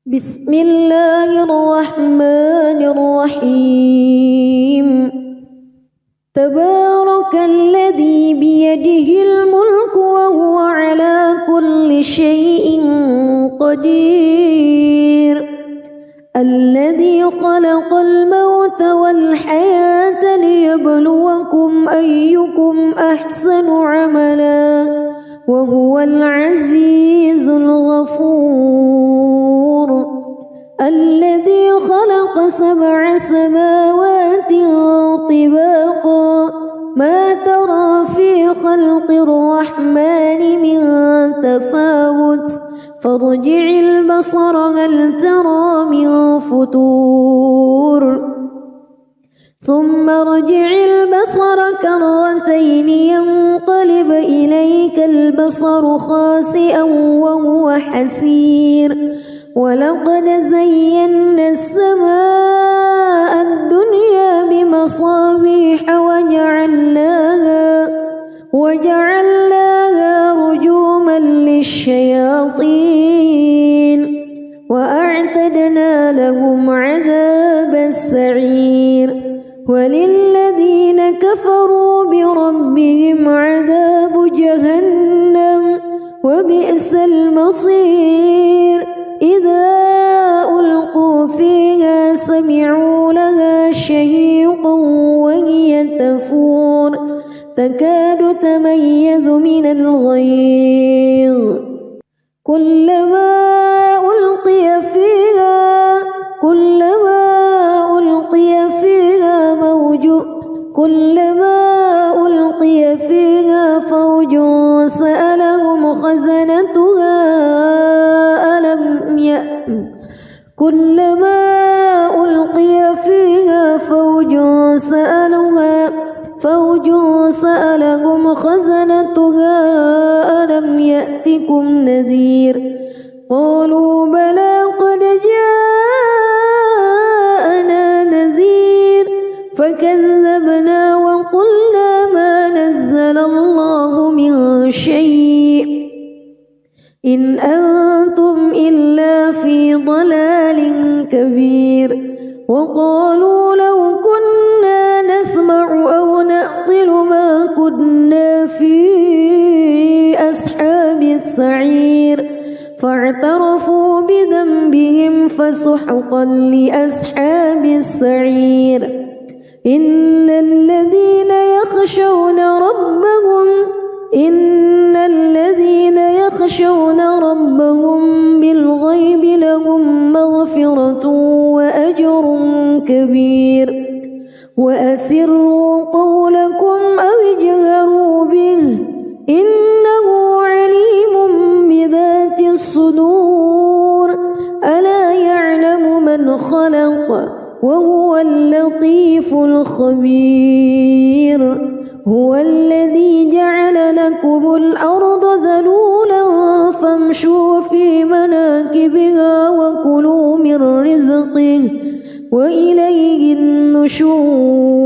بسم الله الرحمن الرحيم تبارك الذي بيده الملك وهو على كل شيء قدير الذي خلق الموت والحياة ليبلوكم أيكم أحسن عملا وهو العزيز الغفور الذي خلق 7 سماوات طباقا ما ترى في خلق الرحمن من تفاوت فارجع البصر هل ترى من فتور ثم ارجع البصر كرتين ينقلب إليك البصر خاسئا وهو حسير ولقد زينا السماء الدنيا بمصابيح وجعلناها رجوما للشياطين وأعتدنا لهم عذاب السعير وللذين كفروا بربهم عذاب جهنم وبئس المصير إذا ألقوا فيها سمعوا لها شهيقا وهي تفور تكاد تميز من الغيظ كلما ألقي فيها فوج سألهم خزنتها ألم يأتكم نذير قالوا بلى قد جاءنا نذير فكذبنا وقلنا ما نزل الله من شيء إن أنتم إلا في ضلال كبير وقالوا لو كنا نسمع أو نعقل ما كنا في أصحاب السعير فاعترفوا بذنبهم فسحقا لأصحاب السعير إن الذين يخشون ربهم بالغيب لهم مغفرة وأجر كبير وأسروا قولكم أو اجهروا به إنه عليم بذات الصدور ألا يعلم من خلق وهو اللطيف الخبير هو الذي جعل لكم الأرض ذلولا فامشوا في مناكبها وكلوا من رزقه وإليه النشور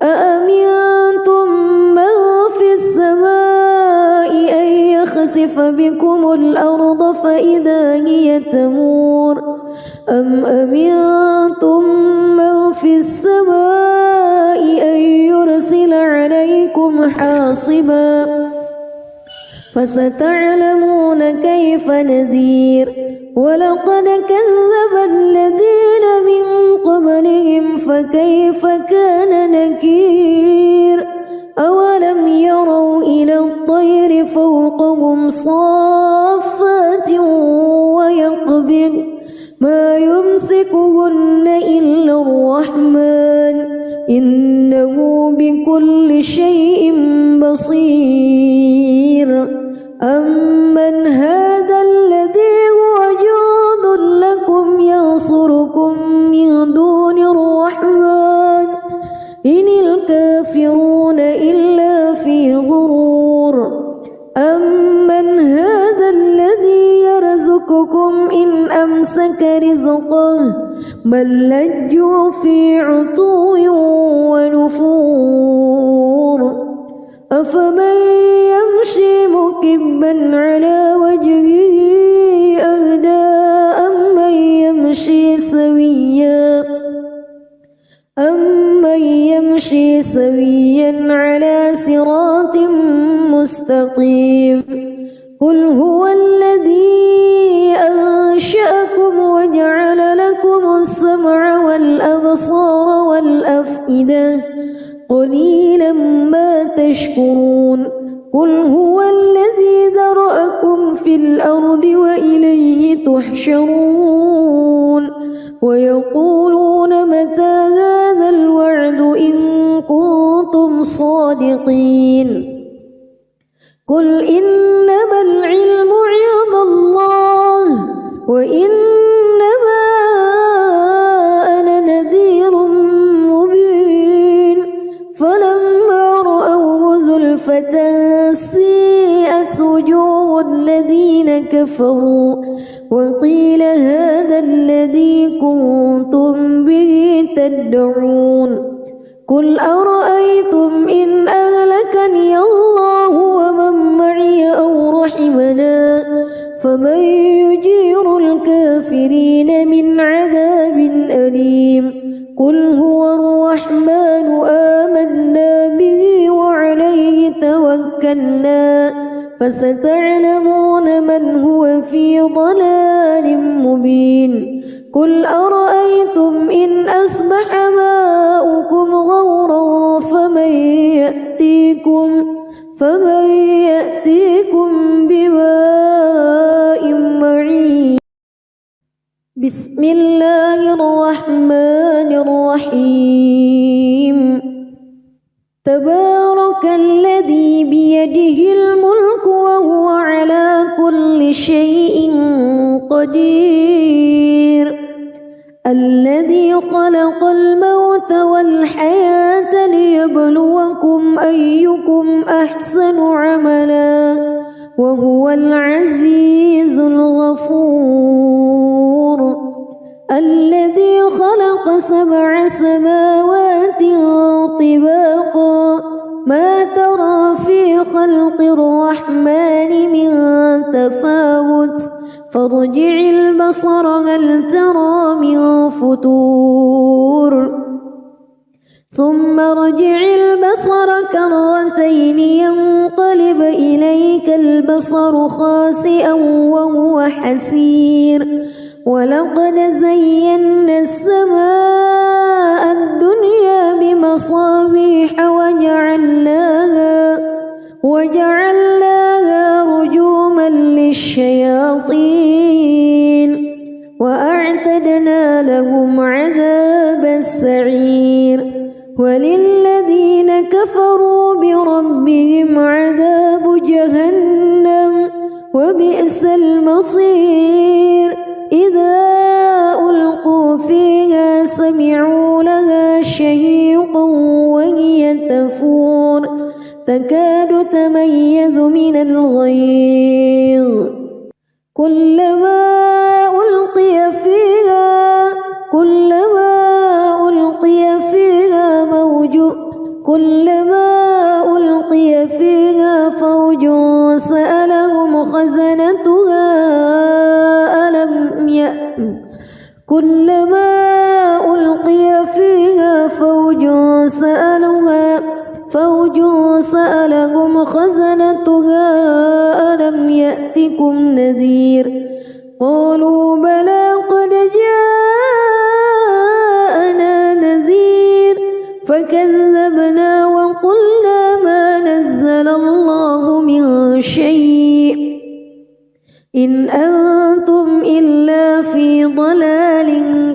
أأمنتم من في السماء أن يخسف بكم الأرض فإذا هي تمور أم أمنتم من في السماء أن يرسل عليكم حاصبا فستعلمون كيف نذير ولقد كذب الذين من قبلهم فكيف كان نكير أولم يروا إلى الطير فوقهم صافات ويقبض ما يمسكهن إلا الرحمن إنه بكل شيء بصير أمن هذا الذي هو جند لكم ينصركم من دون الرحمن إن الكافرون إلا في غرور أمن هذا الذي يرزقكم إن أمسك رزقه بل لجوا في عتو ونفور أفمن يمشي مكبا على وجهه أهدى سويا على صراط مستقيم قل هو الذي أنشأكم وجعل لكم السمع والأبصار والأفئدة قليلا ما تشكرون قل هو الذي ذرأكم في الأرض وإليه تحشرون ويقولون متى هذا الوعد إن كنتم صادقين قل إنما العلم عند الله وإنما أنا نذير مبين فلما رأوه زلفة سيئت وجوه الذين كفروا وقيل هذا الذي كنتم به تدعون قل أرأيتم إن أهلكني الله ومن معي أو رحمنا فمن يجير الكافرين من عذاب أليم قل هو الرحمن آمنا به وعليه توكلنا فستعلمون من هو في ضلال مبين قل أرأيتم إن أصبح ماؤكم غورا فمن يأتيكم بماء معين بسم الله الرحمن الرحيم تبارك الذي بيده الملك وهو على كل شيء قدير الذي خلق الموت والحياة ليبلوكم أيكم أحسن عملا وهو العزيز الغفور الذي خلق 7 سماوات طباقا ما ترى في خلق الرحمن من تفاوت فارجع البصر هل ترى من فتور ثم ارجع البصر كرتين ينقلب إليك البصر خاسئا وهو حسير ولقد زينا السماء الدنيا بمصابيح وجعلناها رجوما للشياطين وأعتدنا لهم عذاب السعير وللذين كفروا بربهم عذاب جهنم وبئس المصير إذا ألقوا فيها سمعوا لها شهيقا وهي تفور تكاد تميز من الغيظ كلما ألقي فيها فوج سألهم خزنتها كلما ألقي فيها فوج سألهم خزنتها ألم يأتكم نذير قالوا بلى قد جاءنا نذير فكذبنا وقلنا ما نزل الله من شيء إن أنتم إلا في ضلال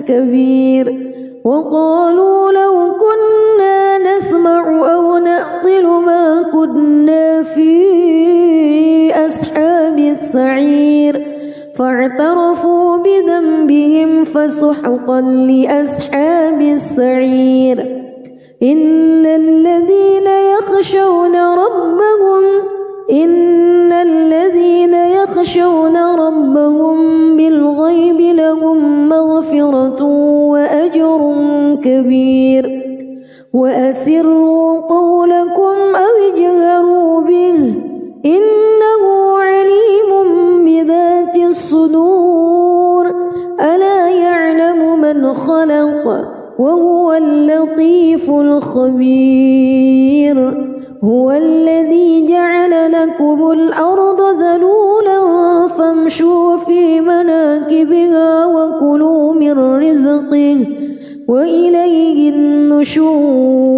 كبير وقالوا لو كنا نسمع أو نعقل ما كنا في أصحاب السعير فاعترفوا بذنبهم فسحقا لأصحاب السعير إن الذين يخشون ربهم بالغيب لهم مغفرة وأجر كبير وأسروا قولكم أو اجهروا به إنه عليم بذات الصدور ألا يعلم من خلق وهو اللطيف الخبير هو الذي جعل لكم الأرض ذلولا فامشوا في مناكبها وكلوا من رزقه وإليه النشور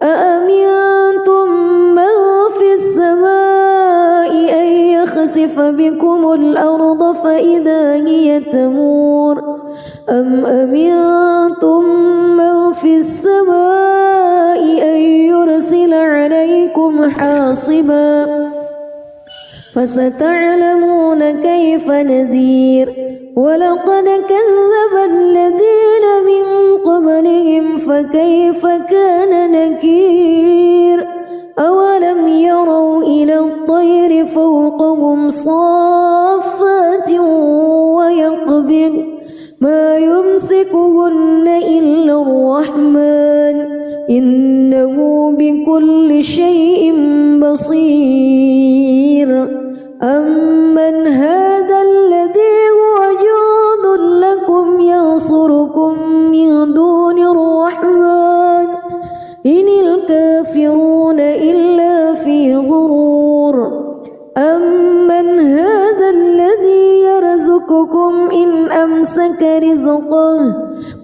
أأمنتم من في السماء أن يخسف بكم الأرض فإذا هي تمور أم أمنتم من في السماء أن يرسل عليكم حاصبا فستعلمون كيف نذير ولقد كذب الذين من قبلهم فكيف كان نكير أولم يروا إلى الطير فوقهم صافات ويقبض ما يمسكهن إلا الرحمن إنه بكل شيء بصير أمن هذا الذي هو جند لكم ينصركم من دون الرحمن إن الكافرون إلا في غرور أمن هذا الذي يرزقكم إن أمسك رزقه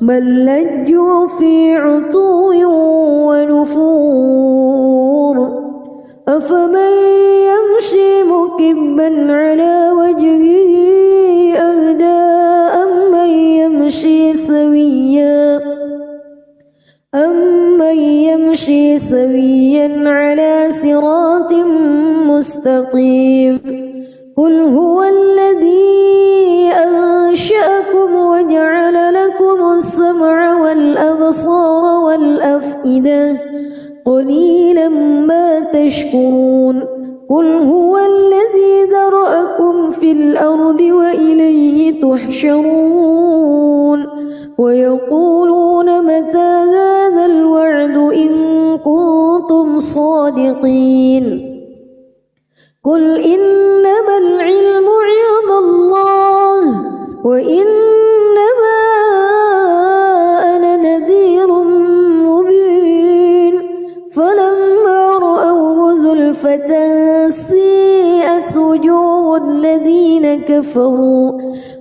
بل لجوا في عتو ونفور أفمن يمشي مكبا على وجهه أهدى أمن يمشي سويا على صراط مستقيم قل هو الذي أنشأكم وجعل لكم السمع والأبصار والأفئدة قليلا ما تشكرون قل هو الذي ذرأكم في الأرض وإليه تحشرون ويقولون متى هذا الوعد إن كنتم صادقين قل إنما العلم عند الله وإنما أنا نذير مبين فلما رأوه زلفة سيئت وجوه الذين كفروا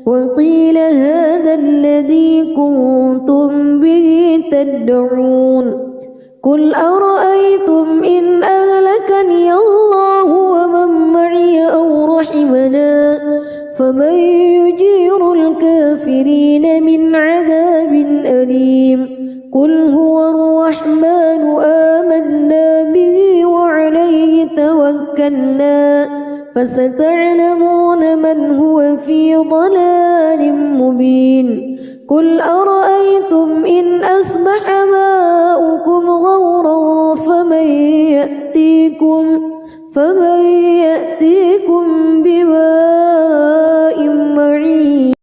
وقيل هذا الذي كنتم به تدعون قل أرأيتم إن أهلكني الله ومن معي أو رحمنا فمن يجير الكافرين من عذاب أليم قل هو الرحمن آمنا به وعليه توكلنا فستعلمون من هو في ضلال مبين قل أرأيتم إن أصبح ماؤكم غورا فمن يأتيكم بماء معين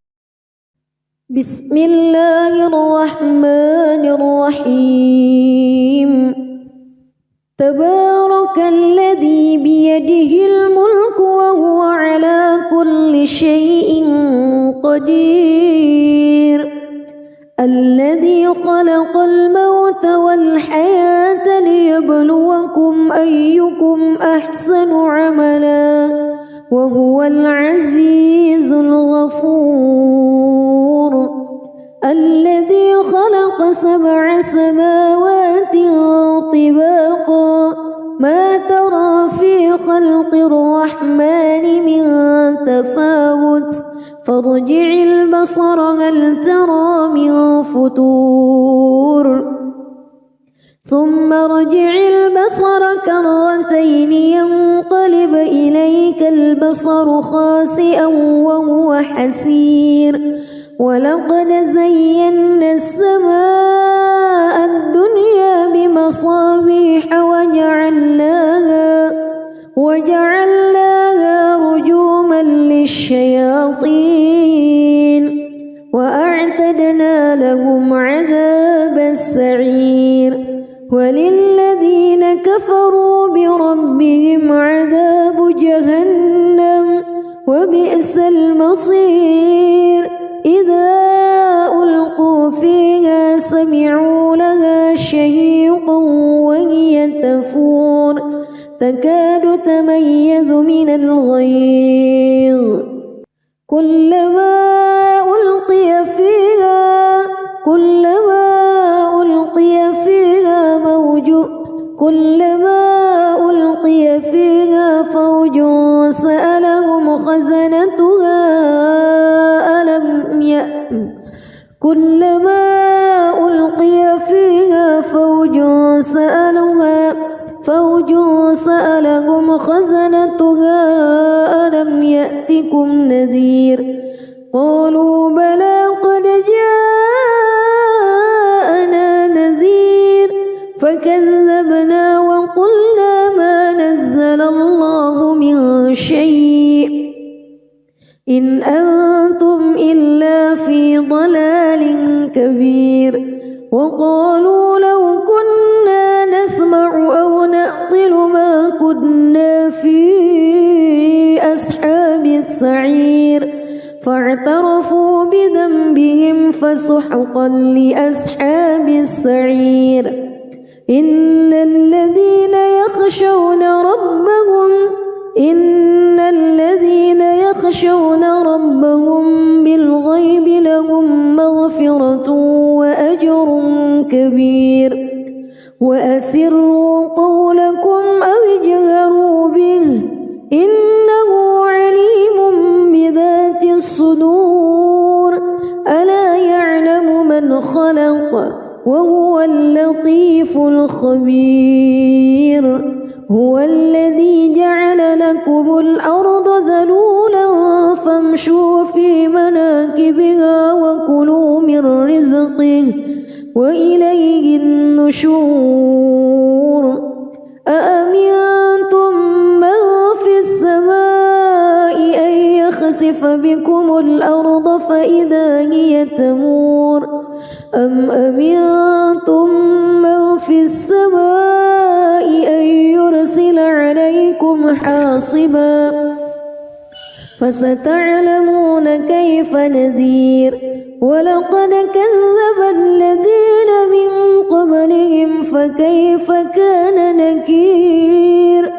بسم الله الرحمن الرحيم تبارك الذي بيده الملك وهو على كل شيء قدير الذي خلق الموت والحياة ليبلوكم أيكم أحسن عملا وهو العزيز الغفور الذي خلق 7 سماوات طباقا ما ترى في خلق الرحمن من تفاوت فارجع البصر هل ترى من فتور ثم ارجع البصر كرتين ينقلب إليك البصر خاسئا وهو حسير ولقد زينا السماء الدنيا بمصابيح وجعلناها رجوما للشياطين وأعتدنا لهم عذاب السعير وللذين كفروا بربهم عذاب جهنم وبئس المصير إذا ألقوا فيها تكاد تميز من الغيظ كلما ألقي فيها فوج سألهم خزنتها ألم يأتكم نذير قالوا بلى قد جاءنا نذير فكذبنا وقلنا ما نزل الله من شيء إن أنتم إلا في ضلال كبير وقالوا لو كنا نسمع أو نعقل ما كنا في أصحاب السعير فاعترفوا بذنبهم فسحقا لأصحاب السعير إن الذين يخشون ربهم بالغيب لهم مغفرة وأجر كبير وأسروا قولكم أو اجهروا به إنه عليم بذات الصدور ألا يعلم من خلق وهو اللطيف الخبير هو الذي جعل لكم الأرض ذلولا فامشوا في مناكبها وكلوا من رزقه وإليه النشور أأمنتم من في السماء أن يخسف بكم الأرض فإذا هي تمور أم أمنتم من في السماء أن يرسل عليكم حاصبا فستعلمون كيف نذير ولقد كذب الذين من قبلهم فكيف كان نكير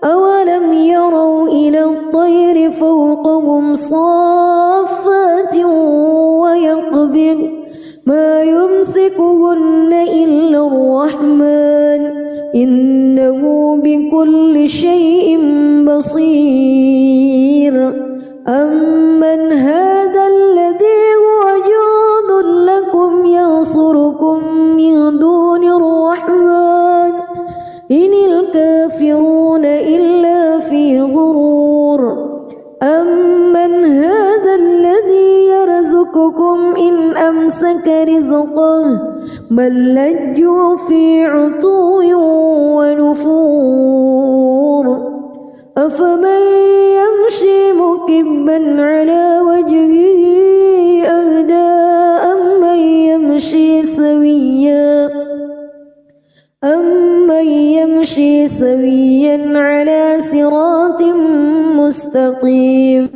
أولم يروا إلى الطير فوقهم صافات ويقبض ما يمسكهن إلا الرحمن إنه بكل شيء بصير أمن هذا الذي هو جند لكم ينصركم من دون الرحمن إن الكافرون إلا في غرور أمن هذا الذي يرزقكم إن أمسك رزقه بل لجوا في عتو ونفور أفمن يمشي مكبا على وجهه أهدى أمن يمشي سويا على صراط مستقيم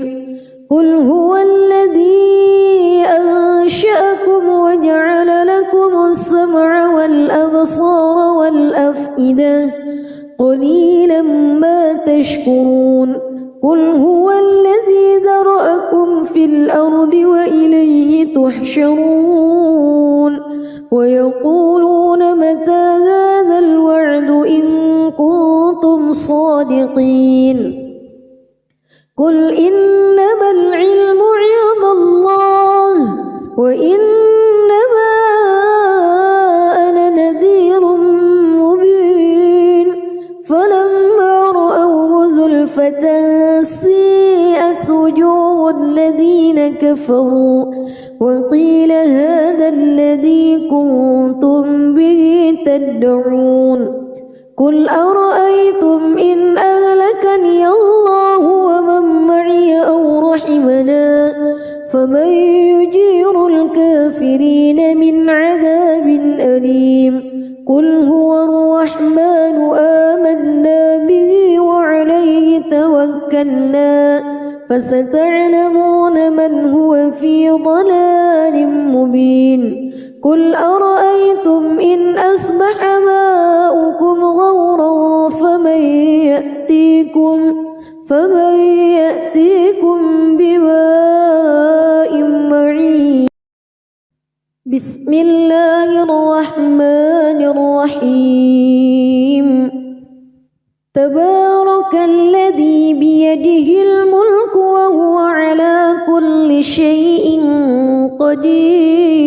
قل هو الذي أنشأكم وجعل لكم السمع والأبصار والأفئدة قليلا ما تشكرون قل هو الذي ذرأكم في الأرض وإليه تحشرون ويقولون متى هذا الوعد إن كنتم صادقين قل إنما العلم عند الله وإنما أنا نذير مبين فلما رأوه زلفة سيئت وجوه الذين كفروا وقيل هذا الذي كنتم به تدعون قل أرأيتم إن أهلكني الله ومن معي أو رحمنا فمن يجير الكافرين من عذاب أليم قل هو الرحمن آمنا به وعليه توكلنا فستعلمون من هو في ضلال مبين قل أرأيتم إن أصبح ماؤكم غورا فمن فمن يأتيكم بماء معين بسم الله الرحمن الرحيم تبارك الذي بيده الملك وهو على كل شيء قدير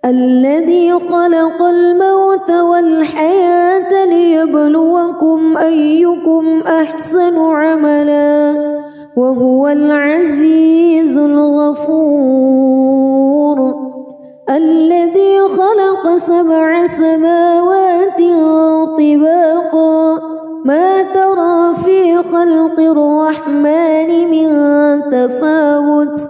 الذي خلق الموت والحياة ليبلوكم أيكم أحسن عملا وهو العزيز الغفور الذي خلق 7 سماوات طباقا ما ترى في خلق الرحمن من تفاوت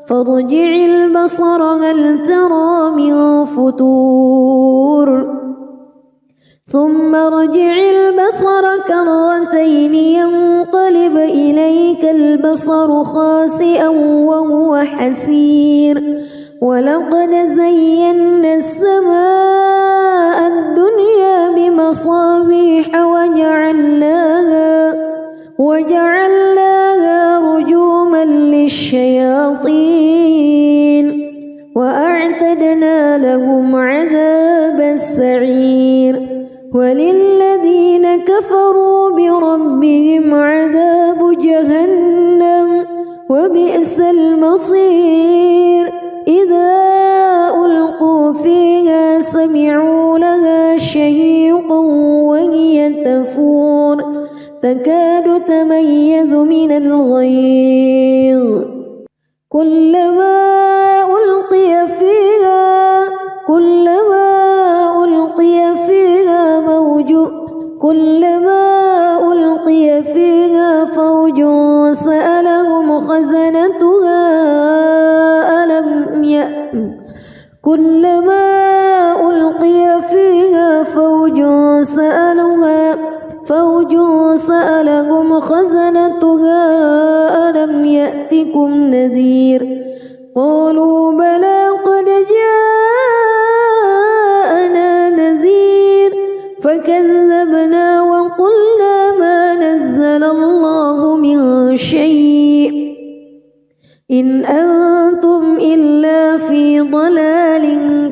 فارجع البصر هل ترى من فتور ثم ارجع البصر كرتين ينقلب إليك البصر خاسئا وهو حسير ولقد زينا السماء الدنيا بمصابيح وجعلناها رجوما للشياطين وأعتدنا لهم عذاب السعير وللذين كفروا بربهم عذاب جهنم وبئس المصير إذا ألقوا فيها سمعوا لها شهيقا وهي تفور تكاد تميز من الغيظ كلما ألقي فيها فوج سألهم خزنتها ألم يأتكم نذير قالوا بلى قد جاءنا نذير فكذبنا وقلنا ما نزل الله من شيء إن أنتم إلا في ضلال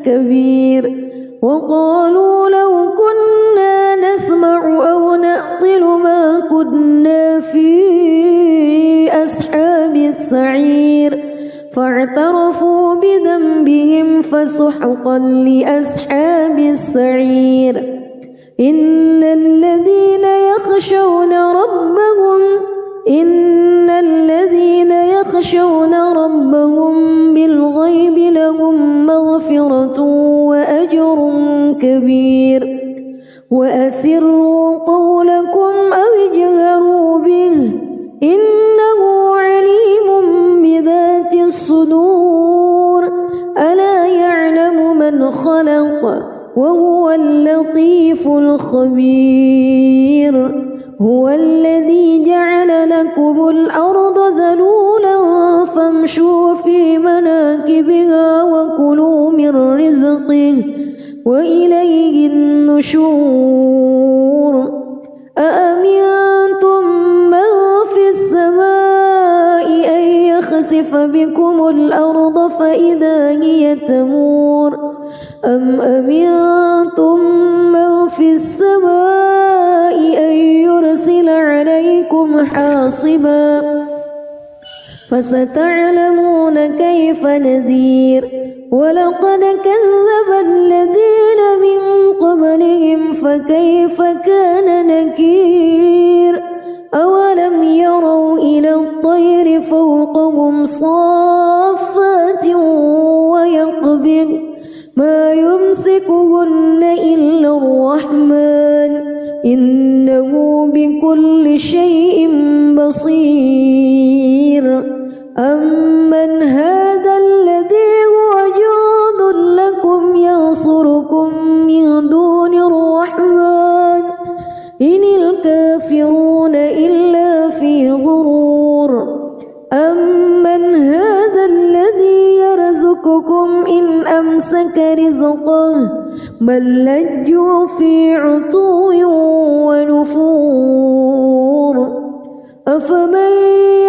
كبير وقالوا لو كنا نسمع أو نعقل ما كنا في أصحاب السعير فاعترفوا بذنبهم فسحقا لأصحاب السعير إن الذين يخشون ربهم بالغيب لهم مغفرة وأجر كبير وأسروا قولكم أو اجهروا به إنه عليم بذات الصدور ألا يعلم من خلق وهو اللطيف الخبير هو الذي جعل لكم الأرض ذلولا فامشوا في مناكبها وكلوا من رزقه وإليه النشور أأمنتم من في السماء أن يخسف بكم الأرض فإذا هي تمور أم أمنتم من في السماء أن يرسل عليكم حاصبا فستعلمون كيف نذير ولقد كذب الذين من قبلهم فكيف كان نكير أولم يروا إلى الطير فوقهم صافات ويقبض ما يمسكهن إلا الرحمن إنه بكل شيء بصير أمن هذا الذي هو جند لكم ينصركم من دون الرحمن إن الكافرون إلا في غرور أمن هذا الذي يرزقكم إن أمسك رزقه بل لجوا في عتو ونفور أفمن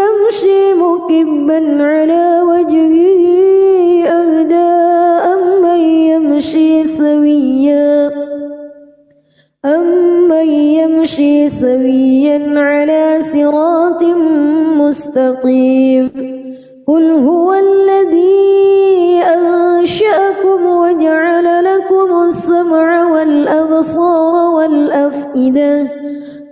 يمشي مكبا على وجهه أهدى أمن يمشي سويا على صراط مستقيم قل هو الذي أنشأكم وجعل لكم السمع والأبصار والأفئدة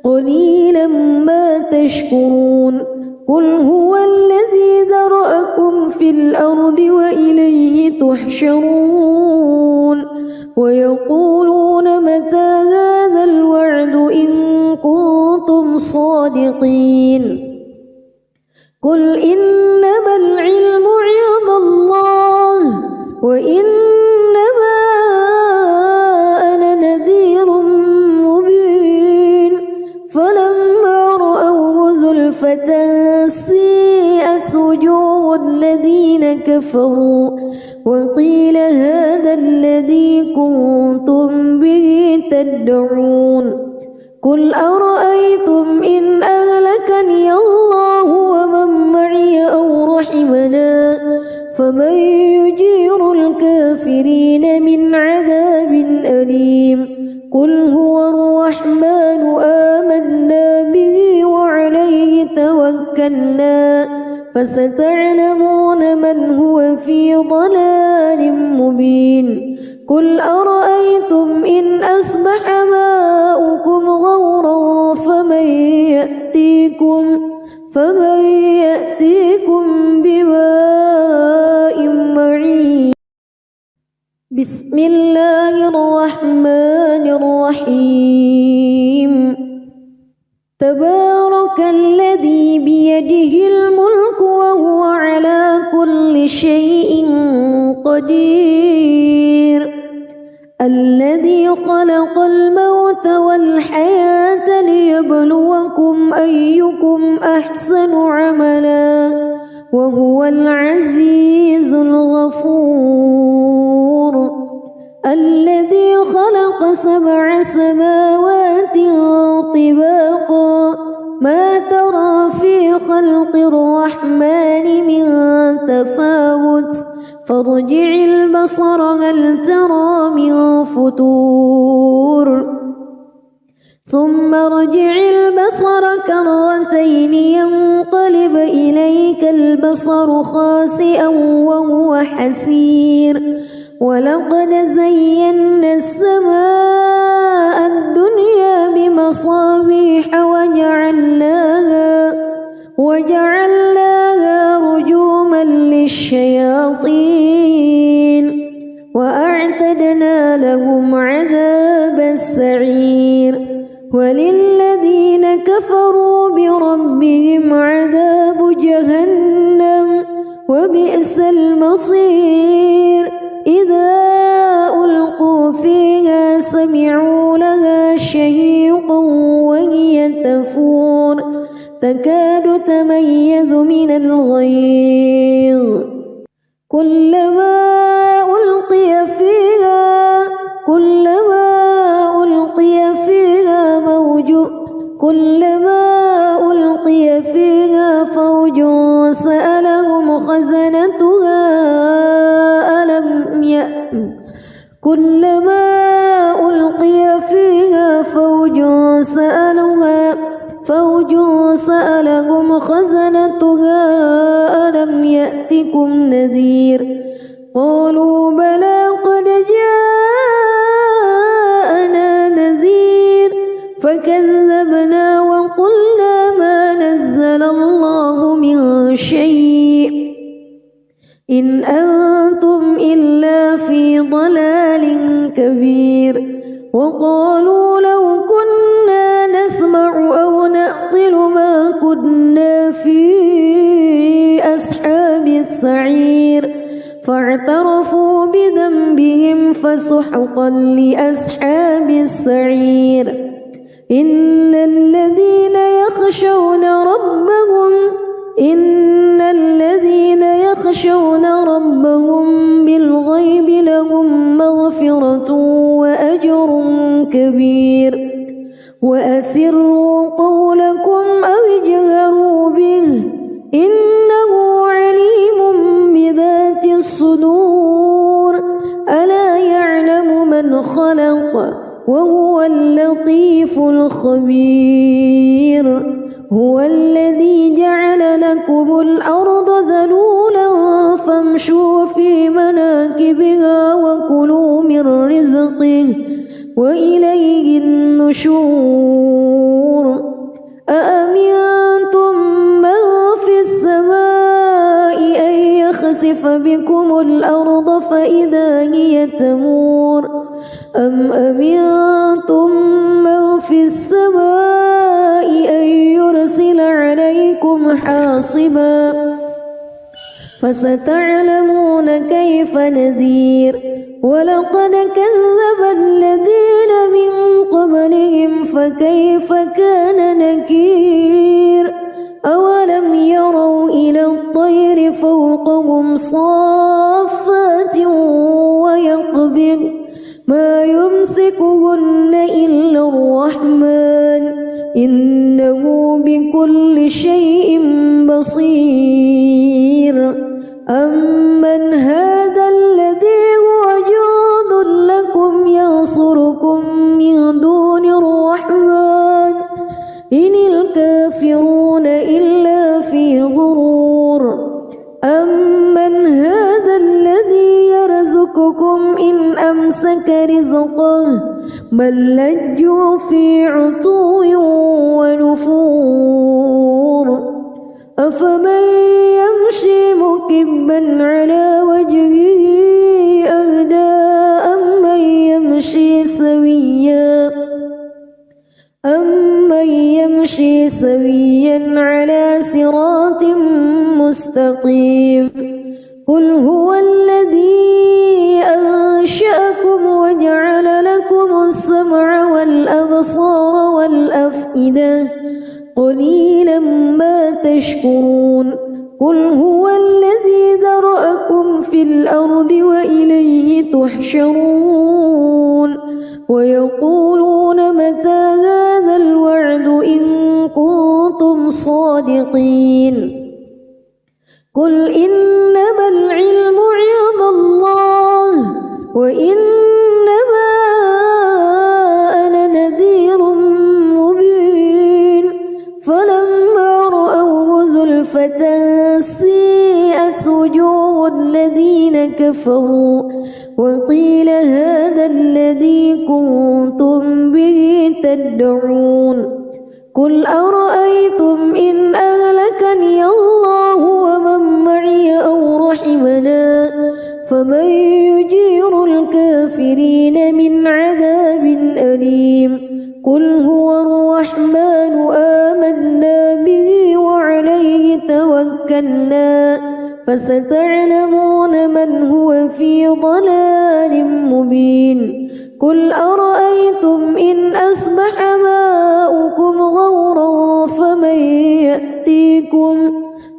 قليلا ما تشكرون قل هو الذي ذرأكم في الأرض وإليه تحشرون ويقولون متى هذا الوعد إن كنتم صادقين قل إنما العلم عند الله وإنما أنا نذير مبين فلما رأوه زلفة سيئت وجوه الذين كفروا وقيل هذا الذي كنتم به تدعون قل أرأيتم إن أهلكني الله ومن معي أو رحمنا فمن يجير الكافرين من عذاب أليم قل هو الرحمن آمنا به وعليه توكلنا فستعلمون من هو في ضلال مبين قل أرأيتم إن أصبح ماؤكم غورا فمن يأتيكم بماء معين بسم الله الرحمن الرحيم تبارك الذي بيده الملك وهو على كل شيء قدير الذي خلق الموت والحياة ليبلوكم أيكم أحسن عملا وهو العزيز الغفور الذي خلق 7 سماوات طباقا ما ترى في خلق الرحمن من تفاوت فارجع البصر هل ترى من فتور ثم ارجع البصر كرتين ينقلب إليك البصر خاسئا وهو حسير ولقد زينا السماء الدنيا بمصابيح وجعلناها رجوما للشياطين وأعتدنا لهم عذاب السعير وللذين كفروا بربهم عذاب جهنم وبئس المصير إذا ألقوا فيها سمعوا لها شهيقا وهي تفور تكاد تميز من الغيظ كلما ألقي فيها فوج سألهم خزنتها ألم يأتكم نذير قالوا بلى قد جاءنا نذير فكذبنا وقلنا ما نزل الله من شيء إن أنتم إلا في ضلال كبير وقالوا لو كنا نسمع أو نعقل ما كنا في أصحاب السعير فاعترفوا بذنبهم فسحقا لأصحاب السعير إن الذين يخشون ربهم بالغيب لهم مغفرة وأجر كبير وأسروا قولكم أو اجهروا إنه عليم بذات الصدور ألا يعلم من خلق وهو اللطيف الخبير هو الذي جعل لكم الأرض ذلولا فامشوا في مناكبها وكلوا من رزقه وإليه النشور أأمنتم من في السماء أن يخسف بكم الأرض فإذا هي تمور أم أمنتم من في السماء أن يرسل عليكم حاصبا فستعلمون كيف نذير ولقد كذب الذين من قبلهم فكيف كان نكير أولم يروا إلى الطير فوقهم صافات ويقبض ما يمسكهن إلا الرحمن إنه بكل شيء بصير أمن هذا الذي هو جند لكم ينصركم من دون الرحمن إن الكافرون إلا في غرور أمن هذا الذي يرزقكم إن أمسك رزقه بل لجوا في عتو ونفور أفمن يمشي مكبا على وجهه أهدى أمن يمشي سويا على صراط مستقيم قل هو الذي أنشأكم وجعل لكم السمع والأبصار والأفئدة قليلا ما تشكرون قل هو الذي ذرأكم في الأرض وإليه تحشرون ويقولون متى هذا الوعد إن كنتم صادقين قل إنما العلم عند الله وإنما أنا نذير مبين فلما رأوه زلفة سيئت وجوه الذين كفروا وقيل هذا الذي كنتم به تدعون قل أرأيتم إن أهلكني الله ومن معي أو رحمنا فمن يجير الكافرين من عذاب أليم قل هو الرحمن آمنا به وعليه توكلنا فستعلمون من هو في ضلال مبين قل أرأيتم إن أصبح ماؤكم غورا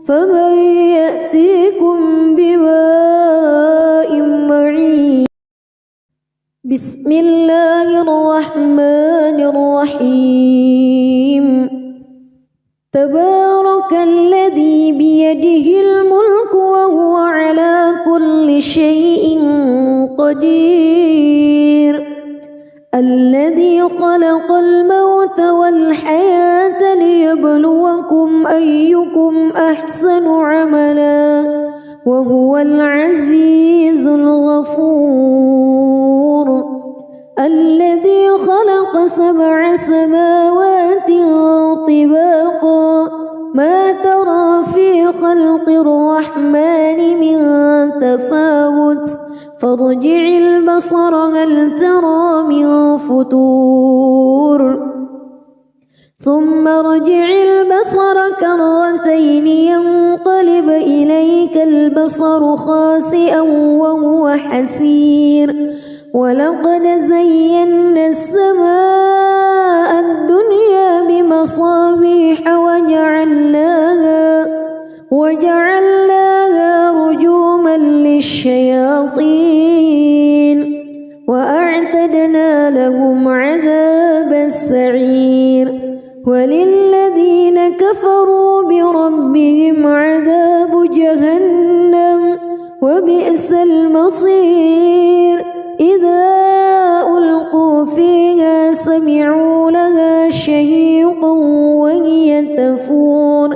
فمن يأتيكم بماء معين بسم الله الرحمن الرحيم تبارك الذي بيده الملك وهو على كل شيء قدير الذي خلق الموت والحياة ليبلوكم أيكم أحسن عملا وهو العزيز الغفور الذي خلق 7 سماوات طباقا ما ترى في خلق الرحمن من تفاوت فارجع البصر هل ترى من فتور ثم ارجع البصر كرتين ينقلب إليك البصر خاسئا وهو حسير ولقد زينا السماء الدنيا بمصابيح وجعلناها رجوما للشياطين وأعتدنا لهم عذاب السعير وللذين كفروا بربهم وبئس المصير إذا ألقوا فيها سمعوا لها شهيقا وهي تفور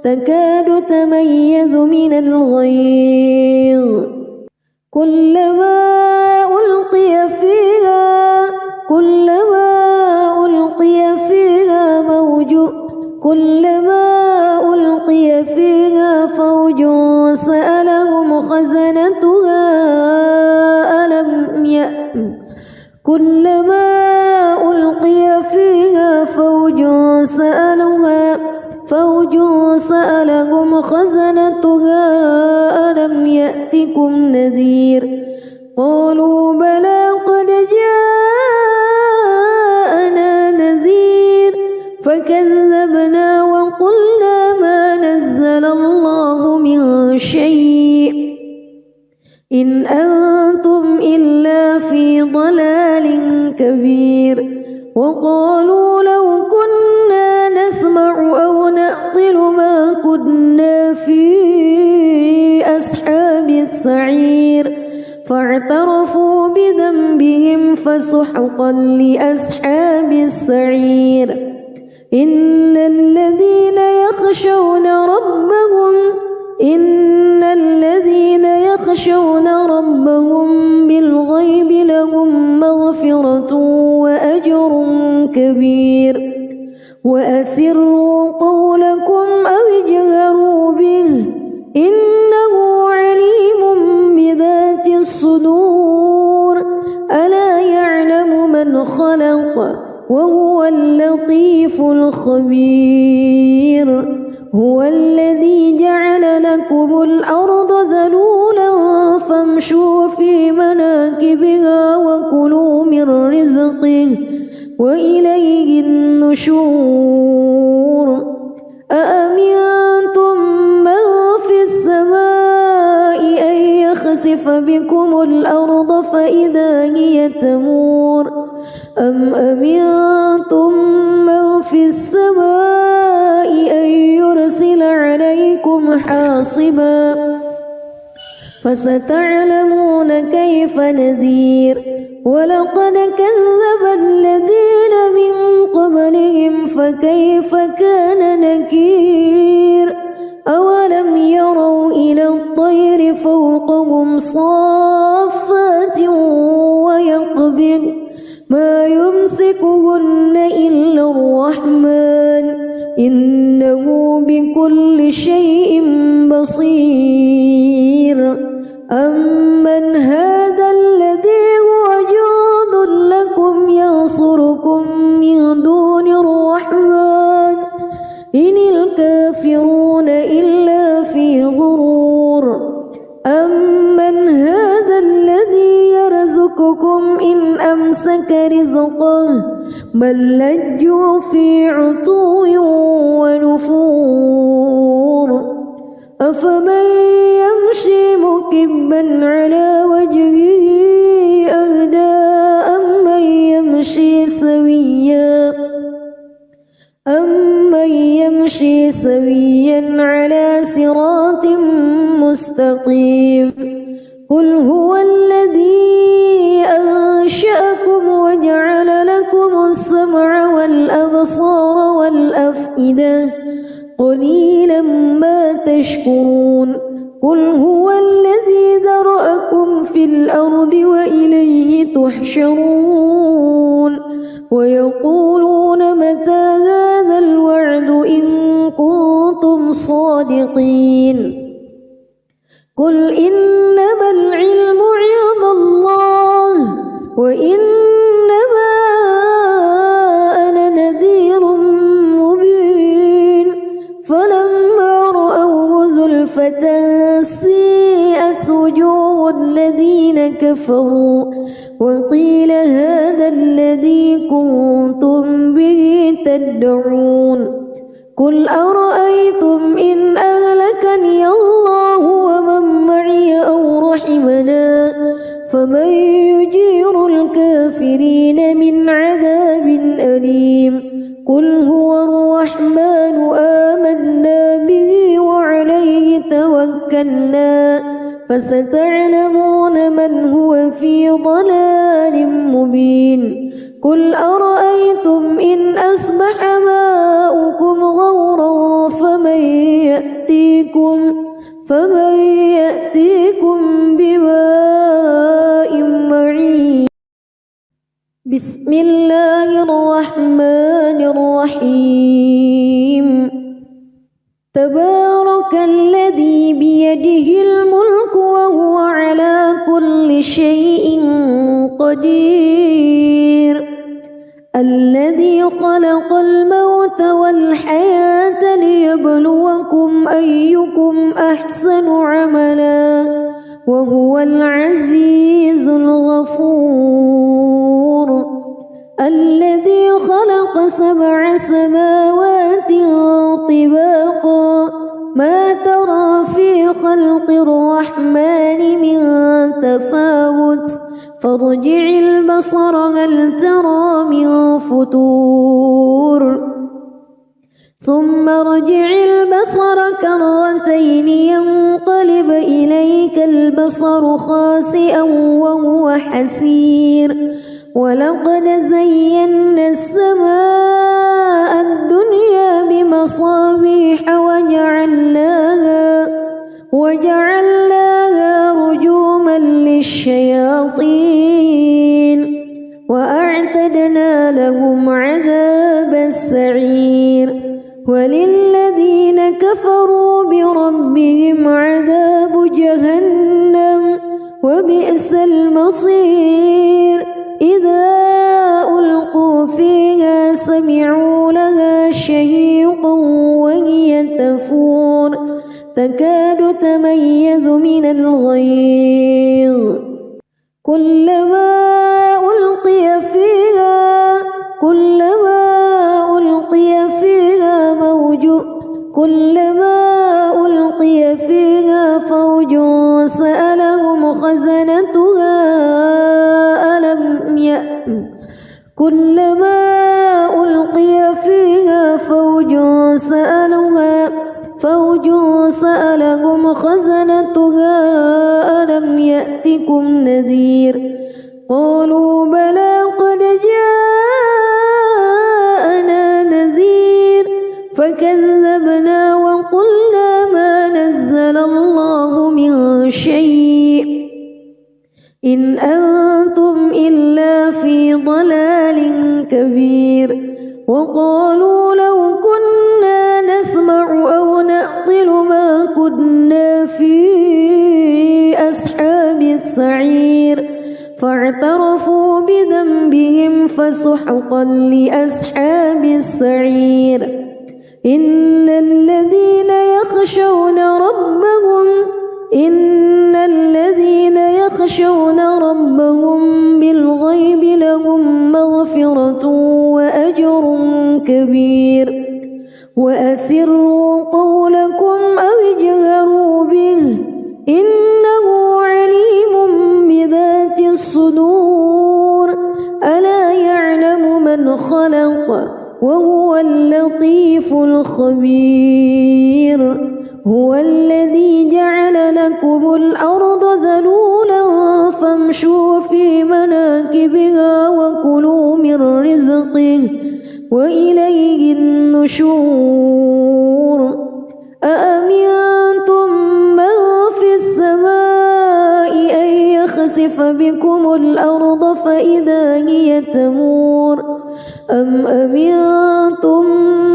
تكاد تميز من الغيظ كلما ألقي فيها فوج سألهم خزنتها ألم يأتكم نذير قالوا بلى قد جاءنا نذير فكذبنا وقلنا ما نزل الله من شيء إن أنتم إلا في ضلال كبير وقالوا لو كنا نسمع أو نعقل ما كنا في أصحاب السعير فاعترفوا بذنبهم فسحقا لأصحاب السعير إن الذين يخشون ربهم بالغيب لهم مغفرة وأجر كبير وأسروا قولكم أو اجهروا به إنه عليم بذات الصدور ألا يعلم من خلق وهو اللطيف الخبير هو الذي جعل لكم الأرض ذلولا فامشوا في مناكبها وكلوا من رزقه وإليه النشور أأمنتم من في السماء أن يخسف بكم الأرض فإذا هي تمور أم أمنتم من في السماء أن يرسل عليكم حاصبا فستعلمون كيف نذير ولقد كذب الذين من قبلهم فكيف كان نكير أولم يروا إلى الطير فوقهم صافات ويقبض ما يمسكهن إلا الرحمن إنه بكل شيء بصير أمن هذا الذي هو جند لكم ينصركم من دون الرحمن إن الكافرون إلا في غرور أمن هذا الذي يرزقكم إن أمسك رزقه بل لجوا في عتو ونفور أفمن يمشي مكبا على وجهه أهدى أمن يمشي سويا على صراط مستقيم قل هو الذي أنشأكم وجعل لكم السمع والأبصار والأفئدة قليلا ما تشكرون قل هو الذي ذرأكم في الأرض وإليه تحشرون ويقولون متى هذا الوعد إن كنتم صادقين قل إنما العلم عند الله وإنما أنا نذير مبين فلما رأوه زلفة سيئت وجوه الذين كفروا وقيل هذا الذي كنتم به تدعون قل أرأيتم إن أهلكني الله ومن معي أو رحمنا فمن يجير الكافرين من عذاب أليم قل هو الرحمن آمنا به وعليه توكلنا فستعلمون من هو في ضلال مبين قل أرأيتم إن أصبح ماؤكم غورا فمن يأتيكم بماء معين بسم الله الرحمن الرحيم تبارك الذي بيده الملك وهو على كل شيء قدير الذي خلق الموت والحياة ليبلوكم أيكم أحسن عملا وهو العزيز الغفور الذي خلق 7 سماوات طباقا ما ترى في خلق الرحمن من تفاوت فارجع البصر هل ترى من فطور ثم ارجع البصر كرتين ينقلب إليك البصر خاسئا وهو حسير ولقد زينا السماء الدنيا بمصابيح وجعلناها رجوما للشياطين وأعتدنا لهم عذاب السعير وللذين كفروا بربهم عذاب جهنم وبئس المصير إذا ألقوا فيها سمعوا لها شهيقا وهي تفور تكاد تميز من الغيظ كلما ألقي فيها فوج سألهم خزنتها كلما ألقي فيها فوج سألهم خزنتها ألم يأتكم نذير قالوا بلى قد جاءنا نذير فكذبنا وقلنا ما نزل الله من شيء إن أنتم إلا في ضلال كبير وقالوا لو كنا نسمع أو نعقل ما كنا في أصحاب السعير فاعترفوا بذنبهم فسحقا لأصحاب السعير إن الذين يخشون ربهم بالغيب لهم مغفرة وأجر كبير وأسروا قولكم أو اجهروا به إنه عليم بذات الصدور ألا يعلم من خلق وهو اللطيف الخبير هو الذي جعل لكم الأرض ذلولا فامشوا في مناكبها وكلوا من رزقه وإليه النشور أأمنتم من في السماء أن يخسف بكم الأرض فإذا هي تمور أم أمنتم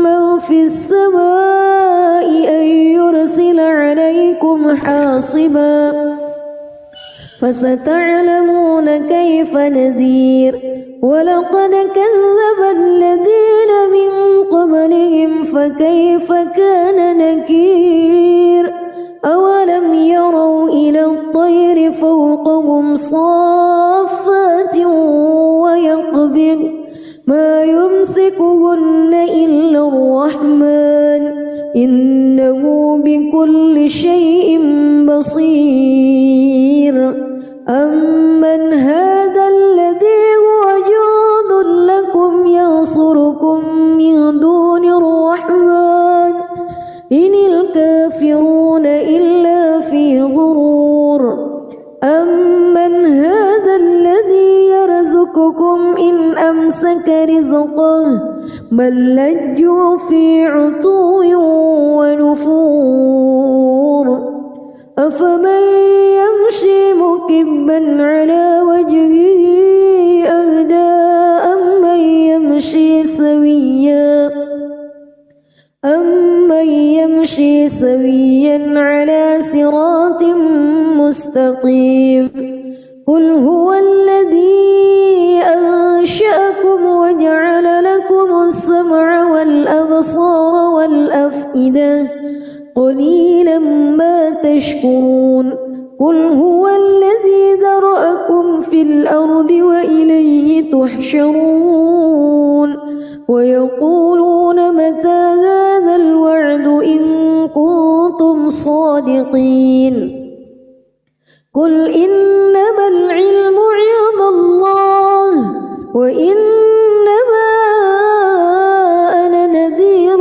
من في السماء أن يرسل عليكم حاصبا فستعلمون كيف نذير ولقد كذب الذين من قبلهم فكيف كان نكير أولم يروا إلى الطير فوقهم صافات ويقبض ما يمسكهن إلا الرحمن إنه بكل شيء بصير أمن هذا الذي هو جند لكم ينصركم من دون الرحمن إن الكافرون إلا في غرور بل لجوا في عتو ونفور أفمن يمشي مكبا على وجهه أهدى أمن يمشي سويا على صراط مستقيم قل هو الذي أنشأكم وجعل لكم السمع والأبصار والأفئدة قليلا ما تشكرون قل هو الذي ذرأكم في الأرض وإليه تحشرون ويقولون متى هذا الوعد إن كنتم صادقين قل إنما العلم عند الله وإنما أنا نذير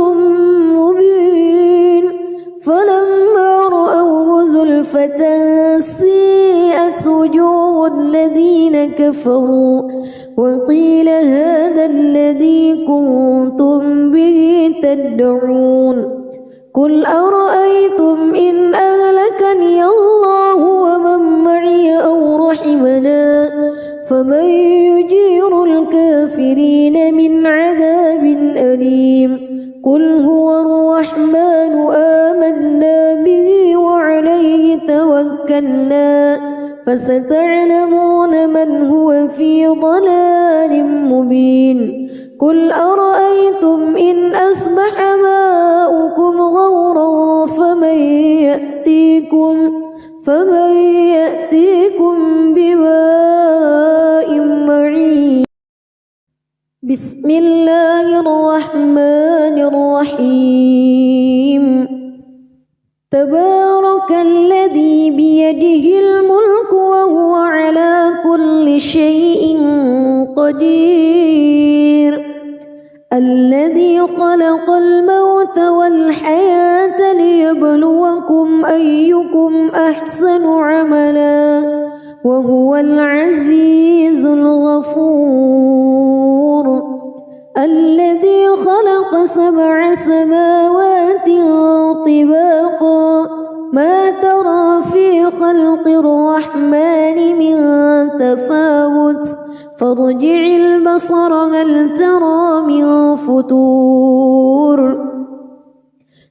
مبين فلما رأوه زلفة سيئت وجوه الذين كفروا وقيل هذا الذي كنتم به تدعون قل أرأيتم إن أهلكني الله ومن معي أو رحمنا فمن يجير الكافرين من عذاب أليم قل هو الرحمن آمنا به وعليه توكلنا فستعلمون من هو في ضلال مبين قل أرأيتم إن أصبح ماؤكم غورا فمن يأتيكم بماء معين بسم الله الرحمن الرحيم تبارك الذي بيده الملك وهو على كل شيء قدير الذي خلق الموت والحياة ليبلوكم أيكم أحسن عملا وهو العزيز الغفور الذي خلق 7 سماوات طباقا ما ترى في خلق الرحمن من تفاوت فارجع البصر هل ترى من فطور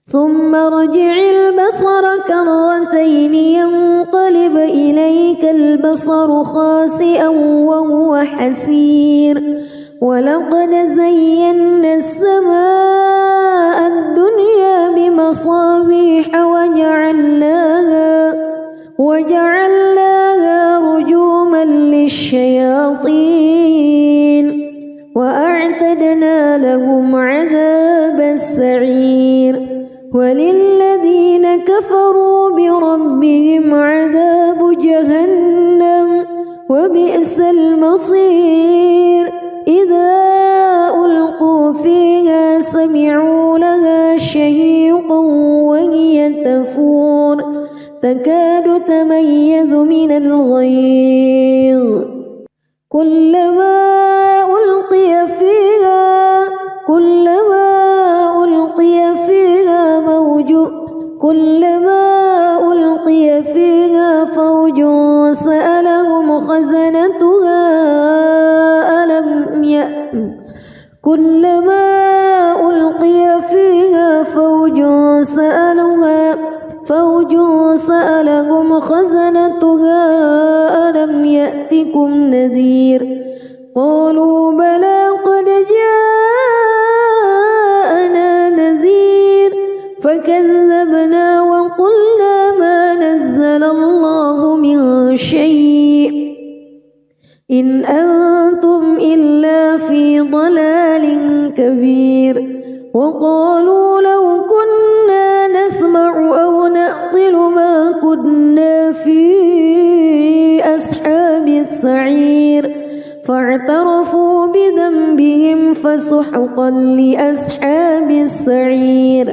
ثم ارجع البصر كرتين ينقلب إليك البصر خاسئا وهو حسير ولقد زينا السماء الدنيا بمصابيح وجعلناها رجوما للشياطين وأعتدنا لهم عذاب السعير وللذين كفروا بربهم عذاب جهنم وبئس المصير إذا ألقوا فيها سمعوا لها شهيقا وهي تفور تكاد تميز من الغيظ كلما ألقي فيها فوج سألهم خزنتها ألم يأتكم نذير قالوا بلى قد جاءنا نذير فكذبنا وقلنا ما نزل الله من شيء إن أنتم إلا في ضلال كبير وقالوا لو كنا نسمع أو نعقل ما كنا في أصحاب السعير فاعترفوا بذنبهم فسحقا لأصحاب السعير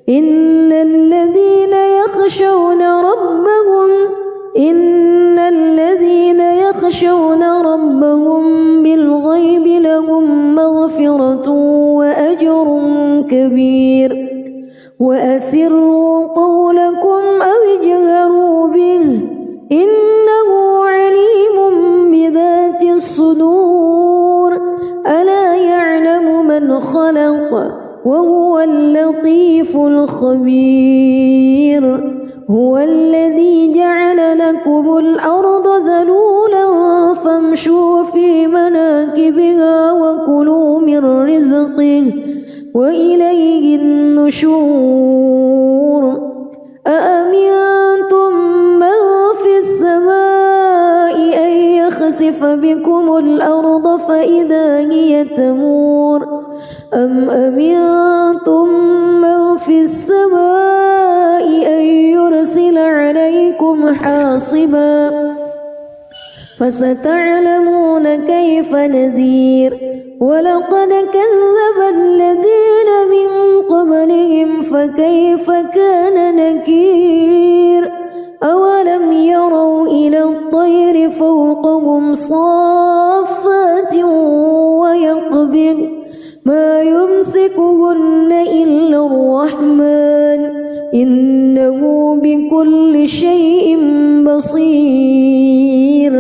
إن الذين يخشون ربهم بالغيب لهم مغفرة كبير وأسروا قولكم أو اجهروا به إنه عليم بذات الصدور ألا يعلم من خلق وهو اللطيف الخبير هو الذي جعل لكم الأرض ذلولا فامشوا في مناكبها وكلوا من رزقه وإليه النشور أأمنتم من في السماء أن يخسف بكم الأرض فإذا هي تمور أم أمنتم من في السماء أن يرسل عليكم حاصبا فستعلمون كيف نذير ولقد كذب الذين من قبلهم فكيف كان نكير أولم يروا إلى الطير فوقهم صافات ويقبض ما يمسكهن إلا الرحمن إنه بكل شيء بصير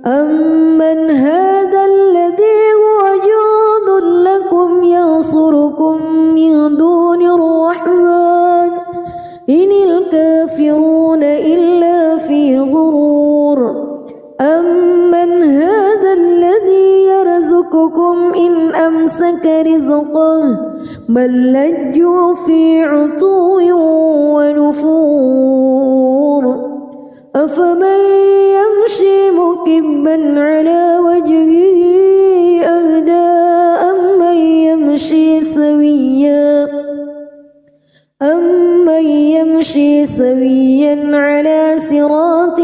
أمن هذا الذي هو جند لكم ينصركم من دون الرحمن إن الكافرون إلا في غرور أمن هذا الذي يرزقكم إن أمسك رزقه بل لجوا في عتو ونفور أفمن يمشي مكبا على وجهه أهدى أمن يمشي سويا على صراط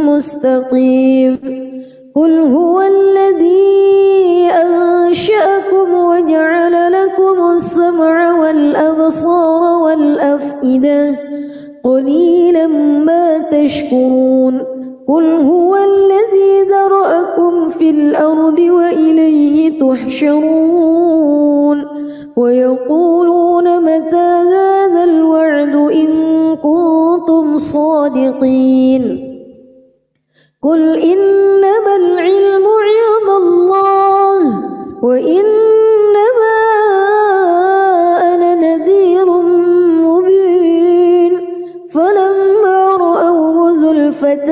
مستقيم قل هو الذي أنشأكم وجعل لكم السمع والأبصار والأفئدة قليلا ما تشكرون قل هو الذي ذرأكم في الأرض وإليه تحشرون ويقولون متى هذا الوعد إن كنتم صادقين قل إنما العلم عند الله وإنما أنا نذير مبين فلما رأوه زلفة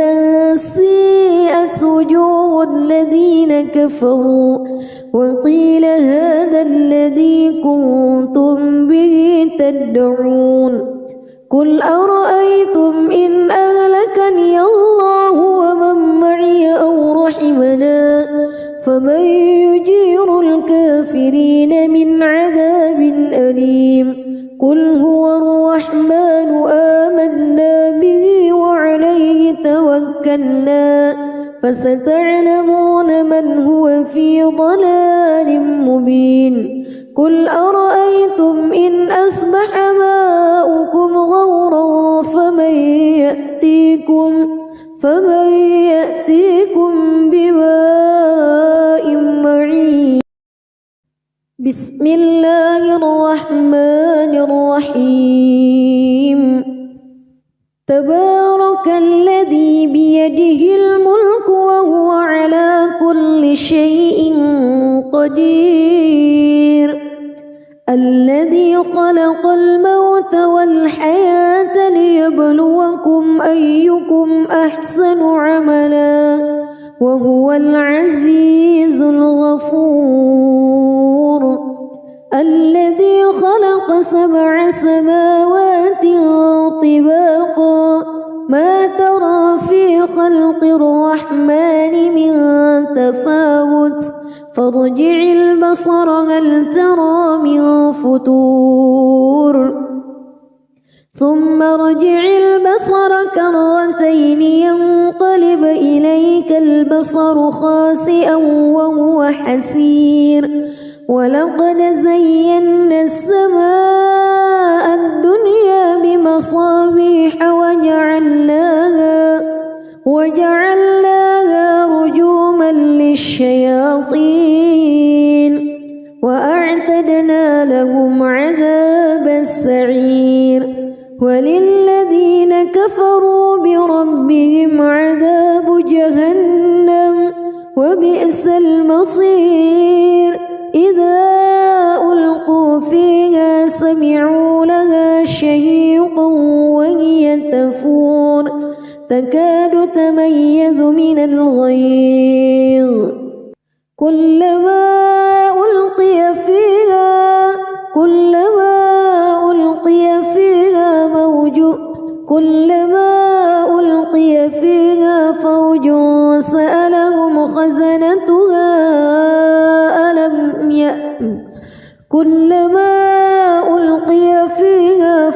سيئت وجوه الذين كفروا وقيل هذا الذي كنتم به تدعون قل أرأيتم إن أهلكني الله ومن معي أو رحمنا فمن يجير الكافرين من عذاب أليم قل هو الرحمن آمنا به وعليه توكلنا فستعلمون من هو في ضلال مبين قل أرأيتم إن أصبح ماؤكم غورا فمن يأتيكم بماء معين بسم الله الرحمن الرحيم تبارك الذي بيده الملك وهو على كل شيء قدير الذي خلق الموت والحياة ليبلوكم أيكم أحسن عملا وهو العزيز الغفور الذي خلق 7 سماوات طباقا ما ترى في خلق الرحمن من تفاوت فارجع البصر هل ترى من فتور ثم ارجع البصر كرتين ينقلب إليك البصر خاسئا وهو حسير ولقد زينا السماء الدنيا بمصابيح وجعلناها رجوما للشياطين وأعتدنا لهم عذابا وبئس المصير إذا ألقوا فيها سمعوا لها شهيقا وهي تفور تكاد تميز من الغيظ كلما ألقي فيها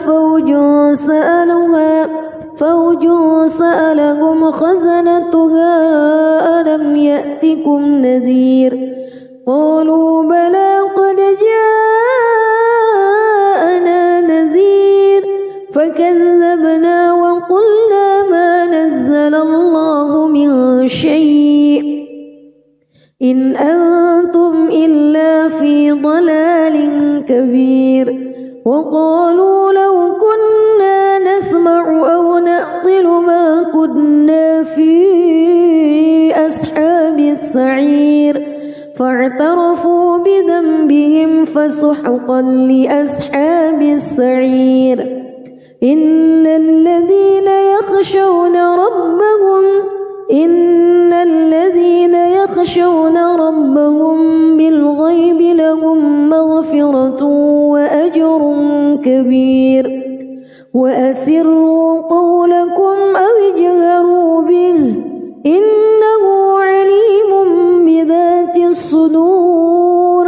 فوج سألهم خزنتها ألم يأتكم نذير قالوا بلى قد جاءنا نذير فكذبنا وقلنا ما نزل الله من شيء إن أنتم إلا في ضلال كبير وقالوا لو كنا نسمع أو نعقل ما كنا في أصحاب السعير فاعترفوا بذنبهم فسحقا لأصحاب السعير إن الذين يخشون ربهم بالغيب لهم مغفرة وأجر كبير وأسروا قولكم أو اجهروا به إنه عليم بذات الصدور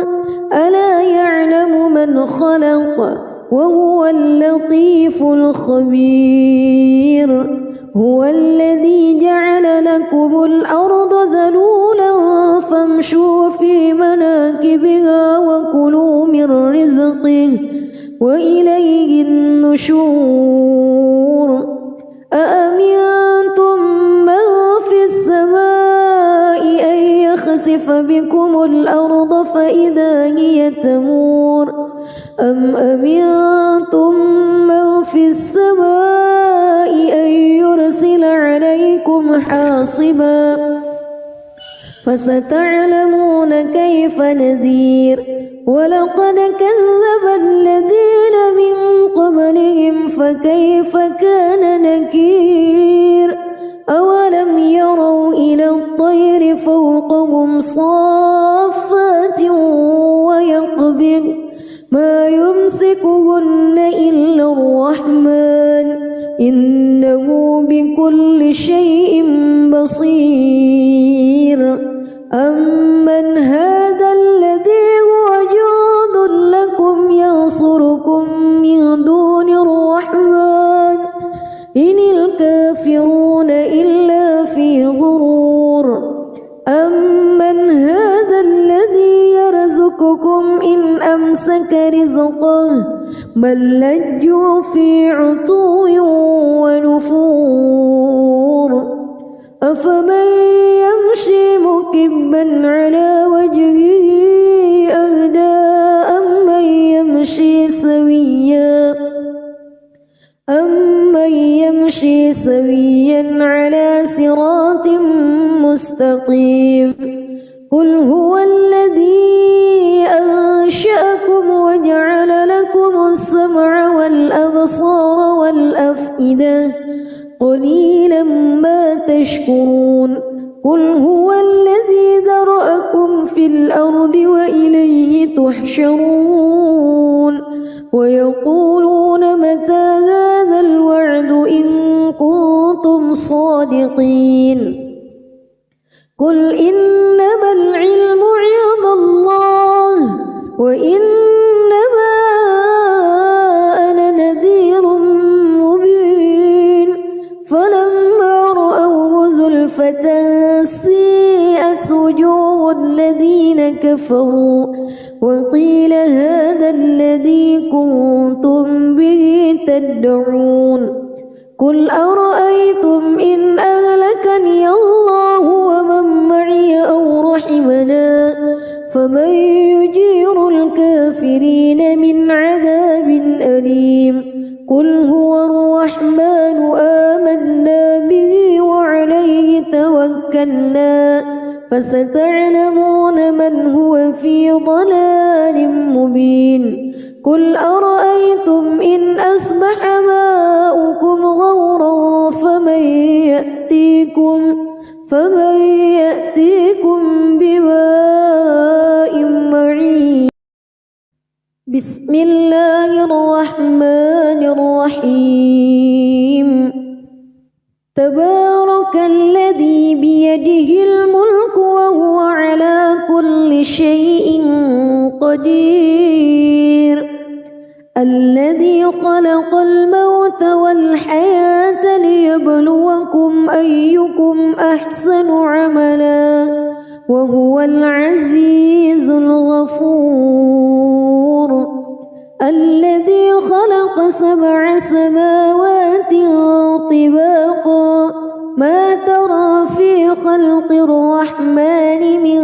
ألا يعلم من خلق وهو اللطيف الخبير هو الذي جعل لكم الأرض ذلولا فامشوا في مناكبها وكلوا من رزقه وإليه النشور أأمنتم من في السماء أن يخسف بكم الأرض فإذا هي تمور أم أمنتم من في السماء أن يرسل عليكم حاصبا فستعلمون كيف نذير ولقد كذب الذين من قبلهم فكيف كان نكير أولم يروا إلى الطير فوقهم صافات ويقبض ما يمسكهن إلا الرحمن إنه بكل شيء بصير أمن هذا الذي هو جند لكم ينصركم من دون الرحمن إن الكافرون إلا في غرور أمن هذا الذي يرزقكم إن أمسك رزقه بل لجوا في عتو ونفور أفمن يمشي مكبا على وجهه أهدى أمن يمشي سويا على صراط مستقيم قل هو الذي أنشأكم وجعل لكم السمع والأبصار والأفئدة قليلا ما تشكرون قل هو الذي ذرأكم في الأرض وإليه تحشرون ويقولون متى هذا الوعد إن كنتم صادقين قل إنما العلم عند الله وإنما أنا نذير مبين فلما رأوه زلفة سيئت وجوه الذين كفروا وقيل هذا الذي كنتم به تدعون قل أرأيتم إن أهلكني الله ومن معي أو رحمنا فمن يجير الكافرين من عذاب أليم قل هو الرحمن آمنا به وعليه توكلنا فستعلمون من هو في ضلال مبين قل أرأيتم إن أصبح ماؤكم غورا فمن يأتيكم بماء معين بسم الله الرحمن الرحيم تبارك الذي بيده الملك وهو على كل شيء قدير الذي خلق الموت والحياة ليبلوكم أيكم أحسن عملا وهو العزيز الغفور الذي خلق 7 سماوات طباقا ما ترى في خلق الرحمن من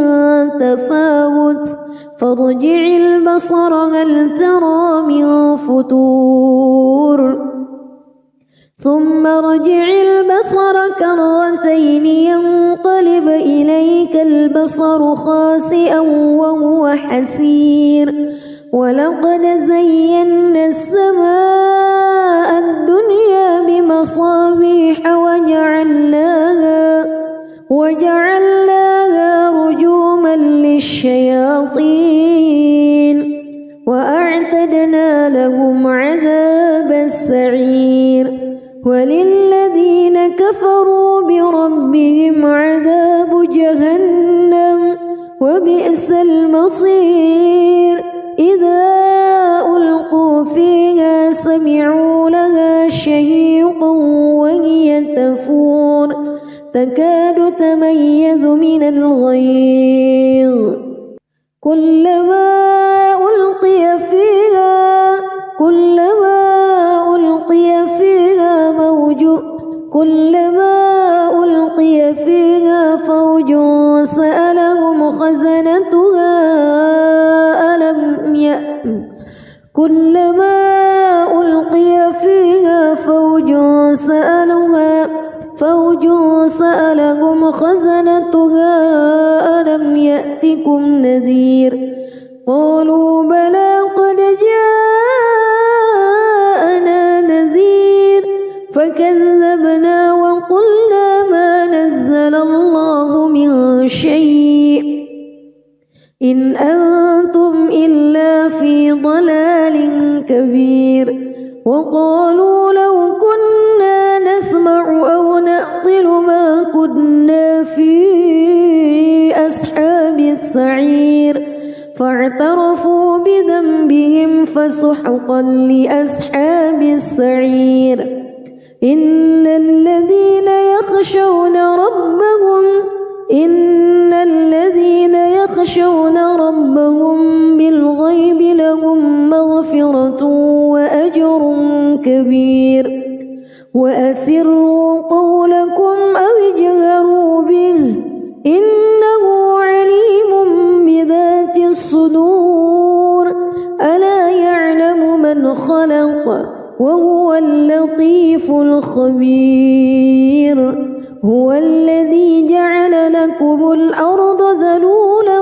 تفاوت فارجع البصر هل ترى من فتور ثم ارجع البصر كرتين ينقلب إليك البصر خاسئا وهو حسير ولقد زينا السماء الدنيا بمصابيح وجعلناها رجوما للشياطين وأعتدنا لهم عذاب السعير وللذين كفروا بربهم عذاب جهنم وبئس المصير إذا ألقوا فيها سمعوا لها شهيقا وهي تفور تكاد تميز من الغيظ كلما ألقي فيها فوج سألهم خزنتها كلما ألقي فيها فوج سألهم خزنتها ألم يأتكم نذير قالوا بلى قد جاءنا نذير فكذبنا وقلنا ما نزل الله من شيء إن أنتم إلا في ضلال كبير وقالوا لو كنا نسمع أو نعقل ما كنا في أصحاب السعير فاعترفوا بذنبهم فسحقا لأصحاب السعير إن الذين يخشون ربهم بالغيب لهم مغفرة وأجر كبير وأسروا قولكم أو اجهروا به إنه عليم بذات الصدور ألا يعلم من خلق وهو اللطيف الخبير هو الذي جعل لكم الأرض ذلولا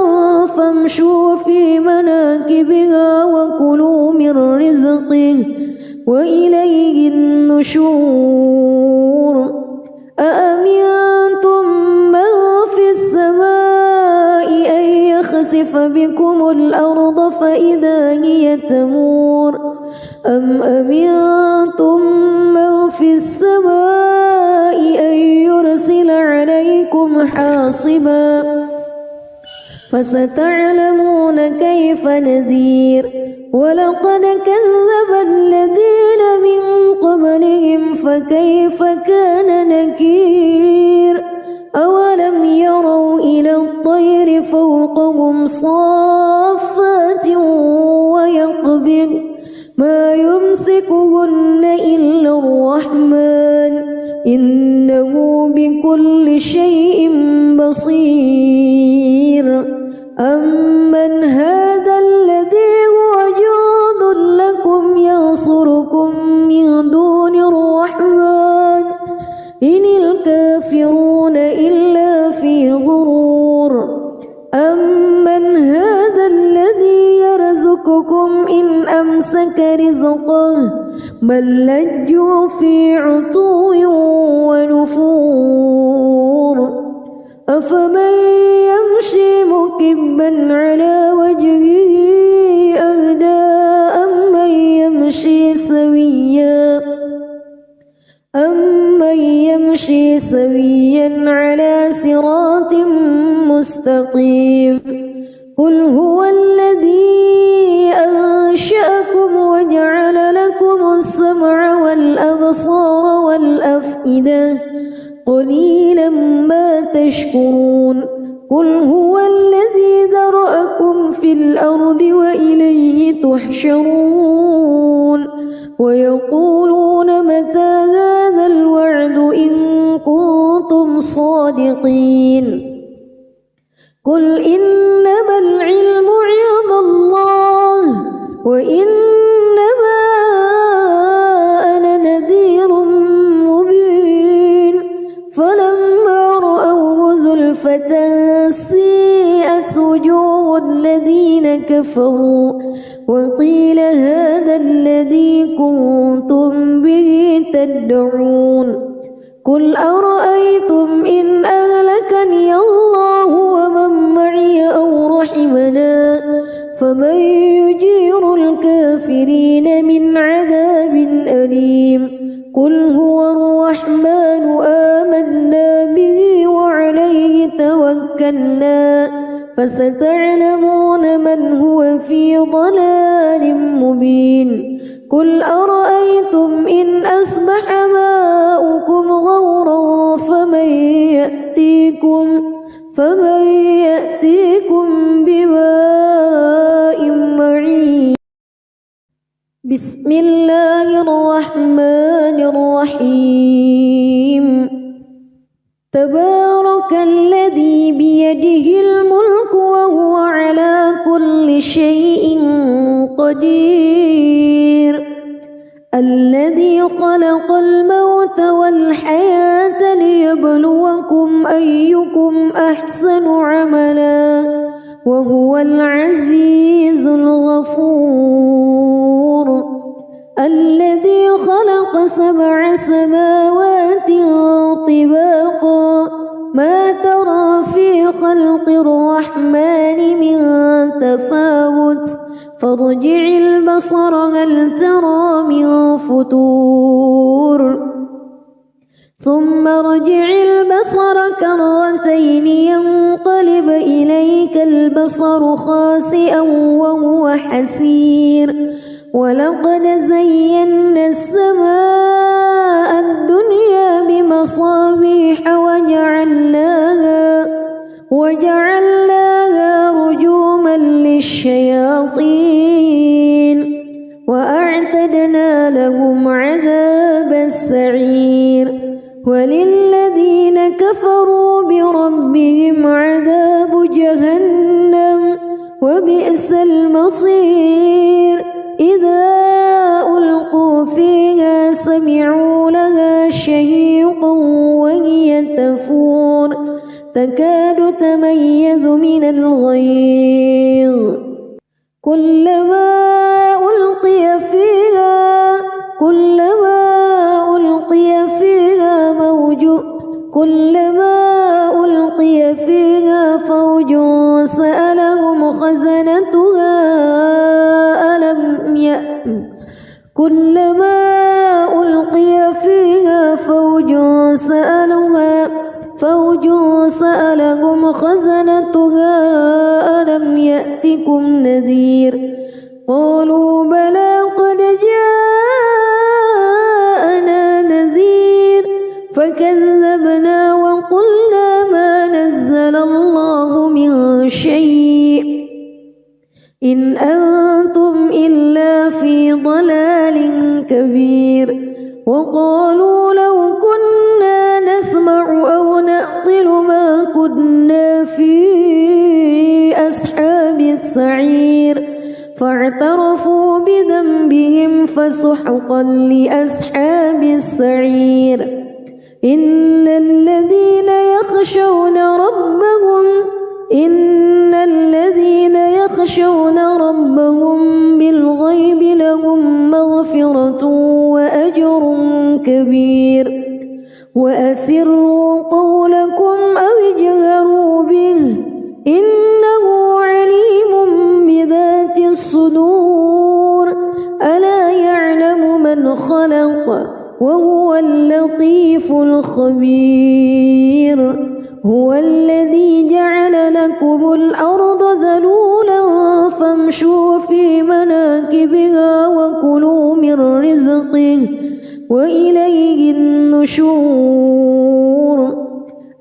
فامشوا في مناكبها وكلوا من رزقه وإليه النشور أأمنتم من في السماء أن يخسف بكم الأرض فإذا هي تمور أم أمنتم من في السماء أن يرسل عليكم حاصبا فستعلمون كيف نذير ولقد كذب الذين من قبلهم فكيف كان نكير أولم يروا إلى الطير فوقهم صافات ويقبض ما يمسكهن إلا الرحمن إنه بكل شيء بصير أمن هذا الذي هو جند لكم ينصركم من دون الرحمن إن الكافرون إلا في غرور أمسك رزقه بل لجوا في عتو ونفور أفمن يمشي مكبا على وجهه أهدى أمن يمشي سويا على صراط مستقيم قل هو الذي أنشأكم وجعل لكم السمع والأبصار والأفئدة قليلا ما تشكرون قل هو الذي ذرأكم في الأرض وإليه تحشرون ويقولون متى هذا الوعد إن كنتم صادقين قل إنما العلم عند الله وإنما أنا نذير مبين فلما رأوه زلفة سيئت وجوه الذين كفروا وقيل هذا الذي كنتم به تدعون قل أرأيتم إن أهلكني الله ومن معي أو رحمنا فمن يجير الكافرين من عذاب أليم قل هو الرحمن آمنا به وعليه توكلنا فستعلمون من هو في ضلال مبين قل أرأيتم إن أصبح ماؤكم غورا فمن يأتيكم بماء معين بسم الله الرحمن الرحيم تبارك الذي بيده الملك وهو على كل شيء قدير الذي خلق الموت والحياة ليبلوكم أيكم أحسن عملا وهو العزيز الغفور الذي خلق 7 سماوات طباقا ما ترى في خلق الرحمن من تفاوت فارجع البصر هل ترى من فطور ثم ارجع البصر كرتين ينقلب إليك البصر خاسئا وهو حسير ولقد زينا السماء الدنيا بمصابيح وجعلناها رجوما للشياطين وأعتدنا لهم عذاب السعير وللذين كفروا بربهم عذاب جهنم وبئس المصير إذا ألقوا فيها سمعوا لها شهيقا وهي تفور تكاد تميز من الغيظ كلما ألقي فيها فوج سألهم خزنتها كلما ألقي فيها فوج سألهم خزنتها ألم يأتكم نذير قالوا بلى قد جاءنا نذير فكذبنا وقلنا ما نزل الله من شيء إن أنتم إلا في ضلال كبير وقالوا لو كنا نسمع أو نعقل ما كنا في أصحاب السعير فاعترفوا بذنبهم فسحقا لأصحاب السعير إن الذين يخشون ربهم بالغيب لهم كبير وأسروا قولكم أو اجهروا به إنه عليم بذات الصدور ألا يعلم من خلق وهو اللطيف الخبير هو الذي جعل لكم الأرض ذلولا فامشوا في مناكبها وكلوا من رزقه وإليه النشور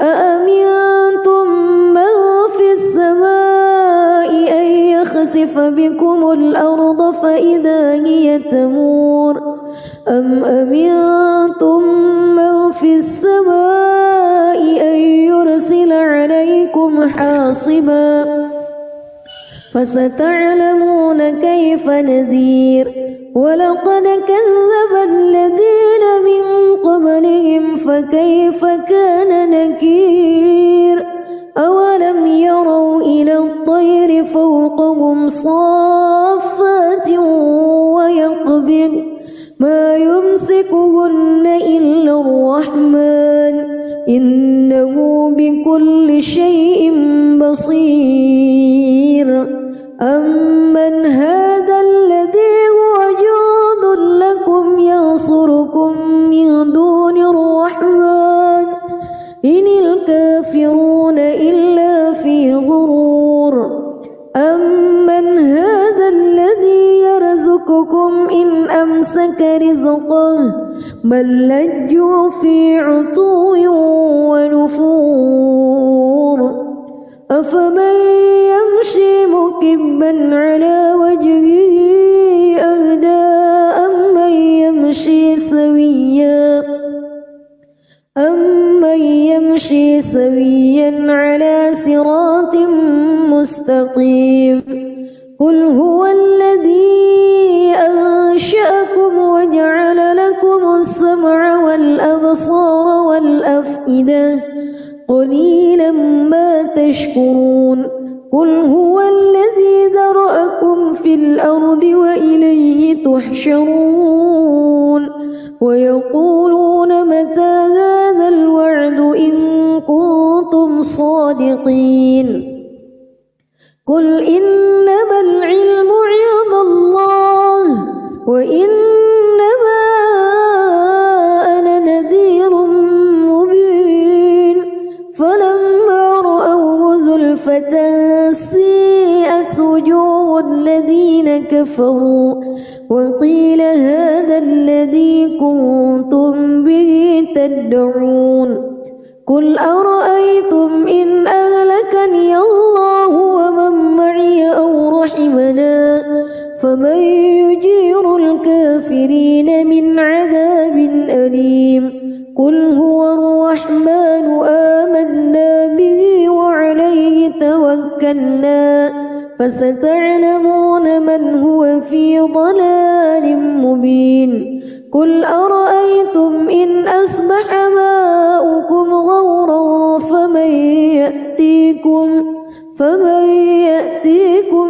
أأمنتم من في السماء أن يخسف بكم الأرض فإذا هي تمور أم أمنتم من في السماء أن يرسل عليكم حاصبا فستعلمون كيف نذير ولقد كذب الذين من قبلهم فكيف كان نكير أولم يروا إلى الطير فوقهم صافات ويقبض ما يمسكهن إلا الرحمن إنه بكل شيء بصير أمن هذا الذي هو جند لكم ينصركم من دون الرحمن إن الكافرون إلا في غرور أمن هذا الذي يرزقكم إن أمسك رزقه بل لجوا في عتو ونفور أفمن يمشي مكبا على وجهه أهدى أمن يمشي سويا على صراط مستقيم قل هو الذي أنشأكم وجعل لكم السمع والأبصار والأفئدة قليلا ما تشكرون قل هو الذي ذرأكم في الأرض وإليه تحشرون ويقولون متى هذا الوعد إن كنتم صادقين قل إنما العلم عند الله وإنما أنا نذير مبين فلما رأوه زلفة سيئت وجوه الذين كفروا وقيل هذا الذي كنتم به تدعون قل أرأيتم إن أهلكني الله ومن معي أو رحمنا فمن يجير الكافرين من عذاب أليم قل هو الرحمن آمنا به وعليه توكلنا فستعلمون من هو في ضلال مبين قل أرأيتم إن أصبح ماؤكم غورا فمن يأتيكم